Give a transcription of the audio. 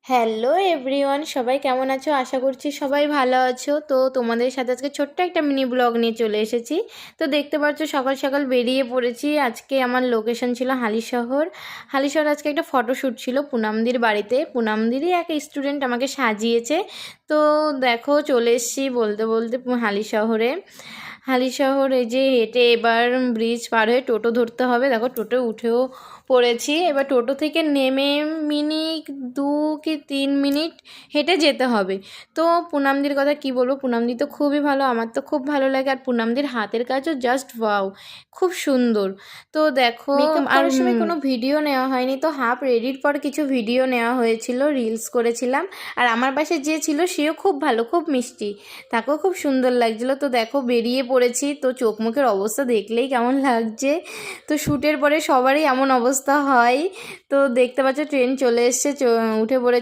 Hello everyone, সবাই কেমন আছো? আশা করছি সবাই ভালো আছো। তো তোমাদের সাথে আজকে ছোট্ট একটা মিনি ব্লগ নিয়ে চলে এসেছি। তো দেখতে পাচ্ছ সকাল সকাল বেরিয়ে পড়েছি। আজকে আমার লোকেশন ছিল হালিশহর। হালিশহর আজকে একটা ফটোশ্যুট ছিল পুনামদির বাড়িতে। পুনামদিরই এক স্টুডেন্ট আমাকে সাজিয়েছে। তো দেখো চলে এসেছি বলতে বলতে হালিশহরে। হালিশহর এই যে হেঁটে এবার ব্রিজ পার হয়ে টোটো ধরতে হবে। দেখো টোটো উঠেও পড়েছি। এবার টোটো থেকে নেমে মিনিট 2 কি 3 মিনিট হেঁটে যেতে হবে। তো পুনামদির কথা কি বলবো, পুনামদি তো খুবই ভালো, আমার তো খুব ভালো লাগে। আর পুনামদির হাতের কাজও জাস্ট ওয়াও, খুব সুন্দর। তো দেখো মেকআপ করার সময় কোনো ভিডিও নেওয়া হয়নি, তো হাফ রেডির পর কিছু ভিডিও নেওয়া হয়েছিল, রিলস করেছিলাম। আর আমার পাশে যে ছিল সেও খুব ভালো, খুব মিষ্টি, তাকেও খুব সুন্দর লাগছিলো। তো দেখো বেরিয়ে পড়েছি। তো চোখ মুখের অবস্থা দেখলেই কেমন লাগছে। তো শ্যুটের পরে সবারই এমন অবস্থা হয়। তো দেখতে পাচ্ছ ট্রেন চলে এসছে, উঠে পড়ে